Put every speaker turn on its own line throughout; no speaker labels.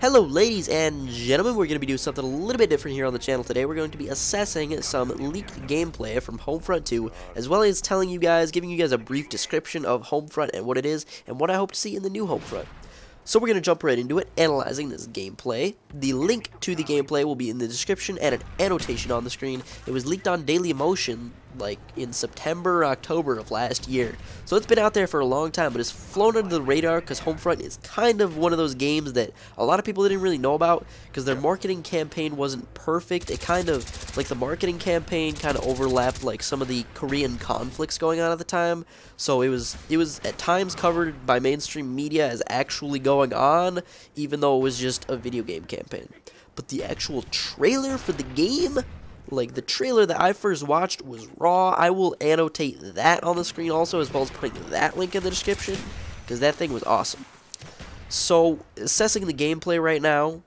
Hello ladies and gentlemen, we're going to be doing something a little bit different here on the channel today. We're going to be assessing some leaked gameplay from Homefront 2, as well as telling you guys, giving you guys a brief description of Homefront and what it is, and what I hope to see in the new Homefront. So we're going to jump right into it, analyzing this gameplay. The link to the gameplay will be in the description and an annotation on the screen. It was leaked on Dailymotion like in September or October of last year. So it's been out there for a long time, but it's flown under the radar because Homefront is kind of one of those games that a lot of people didn't really know about because their marketing campaign wasn't perfect. It kind of, like the marketing campaign kind of overlapped like some of the Korean conflicts going on at the time. So it was at times covered by mainstream media as actually going on, even though it was just a video game campaign. But the actual trailer for the game, like the trailer that I first watched, was raw. I will annotate that on the screen also, as well as putting that link in the description, because that thing was awesome. So, assessing the gameplay right now,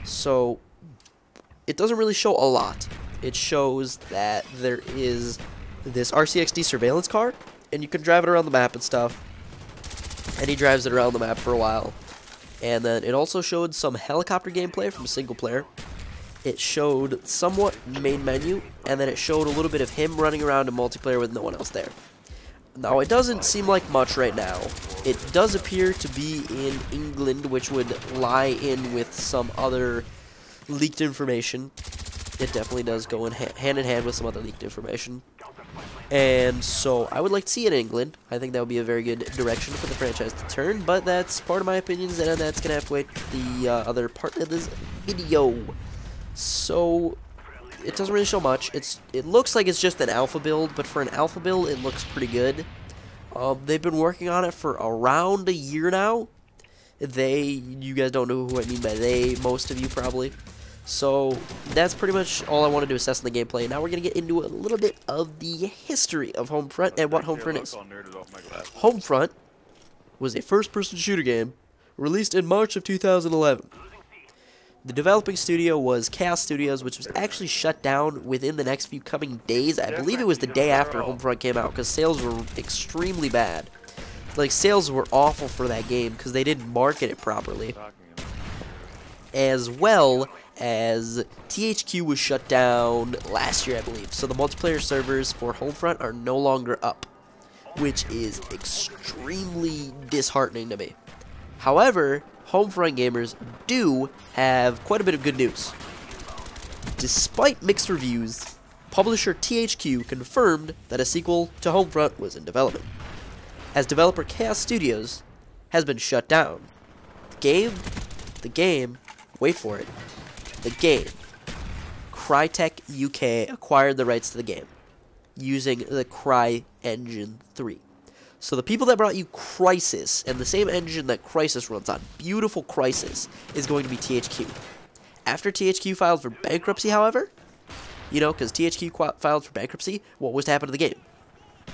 so it doesn't really show a lot. It shows that there is this RCXD surveillance car, and you can drive it around the map and stuff, and he drives it around the map for a while. And then it also showed some helicopter gameplay from single player. It showed somewhat main menu, and then it showed a little bit of him running around in multiplayer with no one else there. Now, it doesn't seem like much right now. It does appear to be in England, which would lie in with some other leaked information. It definitely does go hand in hand with some other leaked information. And so, I would like to see it in England. I think that would be a very good direction for the franchise to turn, but that's part of my opinions, and that's going to have to wait for the other part of this video. So, it doesn't really show much. It looks like it's just an alpha build, but for an alpha build, it looks pretty good. They've been working on it for around a year now. You guys don't know who I mean by they, most of you probably. So, that's pretty much all I wanted to assess in the gameplay. Now we're going to get into a little bit of the history of Homefront and what Homefront is. Homefront was a first-person shooter game released in March of 2011. The developing studio was Chaos Studios, which was actually shut down within the next few coming days. I believe it was the day after Homefront came out, because sales were extremely bad. Like, sales were awful for that game, because they didn't market it properly. As well as THQ was shut down last year, I believe. So the multiplayer servers for Homefront are no longer up, which is extremely disheartening to me. However, Homefront gamers do have quite a bit of good news. Despite mixed reviews, publisher THQ confirmed that a sequel to Homefront was in development, as developer Chaos Studios has been shut down. The game, wait for it, the game, Crytek UK acquired the rights to the game, using the CryEngine 3. So the people that brought you Crysis, and the same engine that Crysis runs on, beautiful Crysis, is going to be THQ. After THQ filed for bankruptcy, however, you know, because THQ filed for bankruptcy, what was to happen to the game?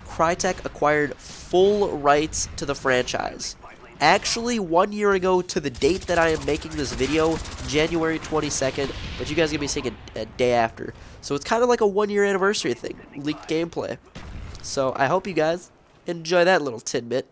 Crytek acquired full rights to the franchise. Actually, 1 year ago to the date that I am making this video, January 22nd, but you guys are going to be seeing it a day after. So it's kind of like a 1 year anniversary thing, leaked gameplay. So I hope you guys enjoy that little tidbit.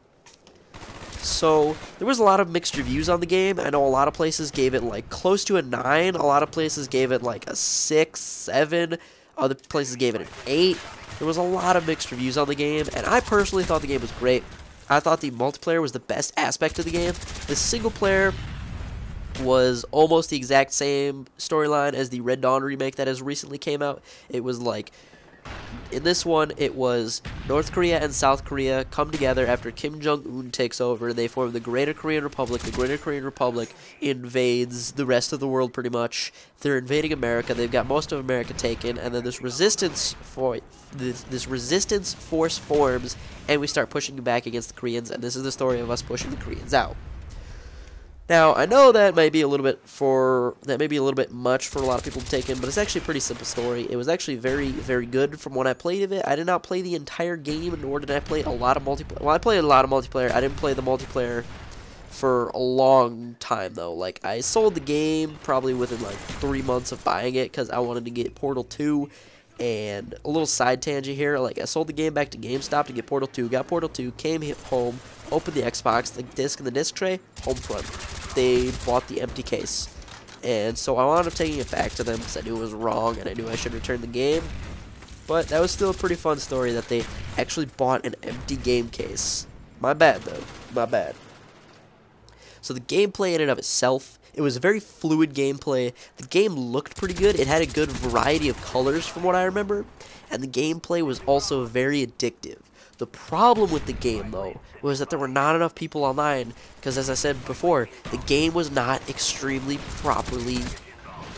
So, there was a lot of mixed reviews on the game. I know a lot of places gave it like close to a 9. A lot of places gave it like a 6, 7. Other places gave it an 8. There was a lot of mixed reviews on the game, and I personally thought the game was great. I thought the multiplayer was the best aspect of the game. The single player was almost the exact same storyline as the Red Dawn remake that has recently came out. It was like, in this one, it was North Korea and South Korea come together after Kim Jong-un takes over. They form the Greater Korean Republic. The Greater Korean Republic invades the rest of the world, pretty much. They're invading America. They've got most of America taken, and then this resistance force forms, and we start pushing back against the Koreans. And this is the story of us pushing the Koreans out. Now, I know that may be a little bit much for a lot of people to take in, but it's actually a pretty simple story. It was actually very, very good from when I played of it. I did not play the entire game, nor did I play a lot of multiplayer. Well, I played a lot of multiplayer. I didn't play the multiplayer for a long time, though. Like, I sold the game probably within, like, 3 months of buying it, because I wanted to get Portal 2. And a little side tangent here, like, I sold the game back to GameStop to get Portal 2, got Portal 2, came home, opened the Xbox, the disc in the disc tray, Homefront. they bought the empty case. And so I wound up taking it back to them because I knew it was wrong and I knew I should return the game. But that was still a pretty fun story that they actually bought an empty game case. My bad, though. My bad. So the gameplay in and of itself, it was a very fluid gameplay. The game looked pretty good. It had a good variety of colors from what I remember. And the gameplay was also very addictive. The problem with the game, though, was that there were not enough people online. Because as I said before, the game was not extremely properly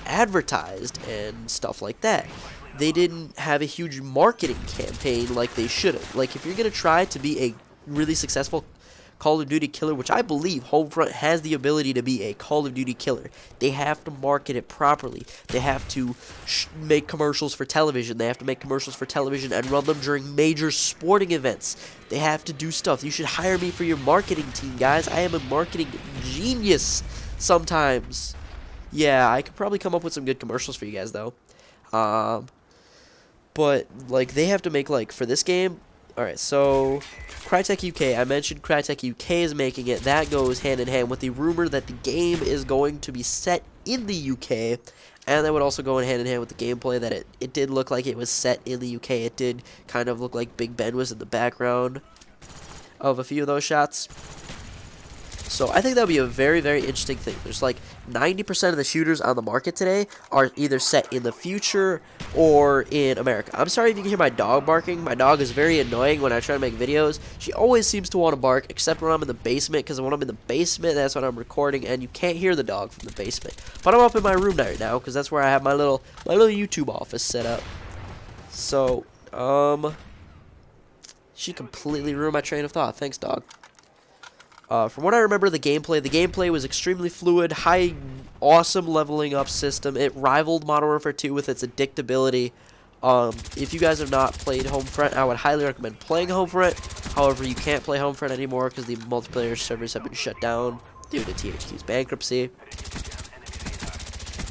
advertised and stuff like that. They didn't have a huge marketing campaign like they should have. Like, if you're going to try to be a really successful Call of Duty killer, which I believe Homefront has the ability to be a Call of Duty killer, they have to market it properly. They have to make commercials for television. They have to make commercials for television and run them during major sporting events. They have to do stuff. You should hire me for your marketing team, guys. I am a marketing genius sometimes. Yeah, I could probably come up with some good commercials for you guys, though. But, like, they have to make, like, for this game, alright, so, Crytek UK, I mentioned Crytek UK is making it. That goes hand in hand with the rumor that the game is going to be set in the UK, and that would also go hand in hand with the gameplay that it did look like it was set in the UK. It did kind of look like Big Ben was in the background of a few of those shots. So I think that would be a very, very interesting thing. There's like 90% of the shooters on the market today are either set in the future or in America. I'm sorry if you can hear my dog barking. My dog is very annoying when I try to make videos. She always seems to want to bark, except when I'm in the basement, because when I'm in the basement, that's when I'm recording, and you can't hear the dog from the basement. But I'm up in my room right now, because that's where I have my little YouTube office set up. So, she completely ruined my train of thought. Thanks, dog. From what I remember, the gameplay was extremely fluid, awesome leveling up system. It rivaled Modern Warfare 2 with its addictability. If you guys have not played Homefront, I would highly recommend playing Homefront. However, you can't play Homefront anymore because the multiplayer servers have been shut down due to THQ's bankruptcy.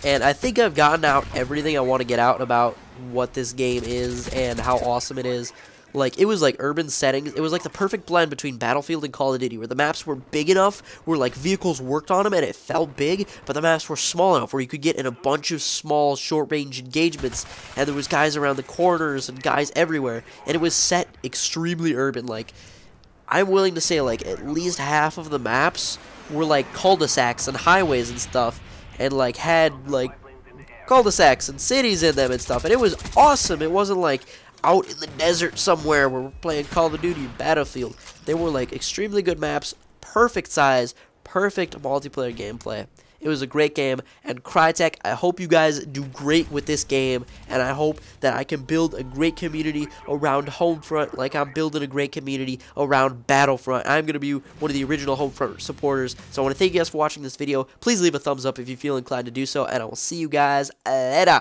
And I think I've gotten out everything I want to get out about what this game is and how awesome it is. Like, it was like urban settings. It was like the perfect blend between Battlefield and Call of Duty, where the maps were big enough, where like vehicles worked on them and it felt big, but the maps were small enough where you could get in a bunch of small, short-range engagements, and there was guys around the corners and guys everywhere, and it was set extremely urban. Like, I'm willing to say like at least half of the maps were like cul-de-sacs and highways and stuff, and like had like cul-de-sacs and cities in them and stuff, and it was awesome. It wasn't like out in the desert somewhere where we're playing Call of Duty Battlefield. They were like extremely good maps, perfect size, perfect multiplayer gameplay. It was a great game, and Crytek, I hope you guys do great with this game, and I hope that I can build a great community around Homefront like I'm building a great community around Battlefront. I'm going to be one of the original Homefront supporters, so I want to thank you guys for watching this video. Please leave a thumbs up if you feel inclined to do so, and I will see you guys later.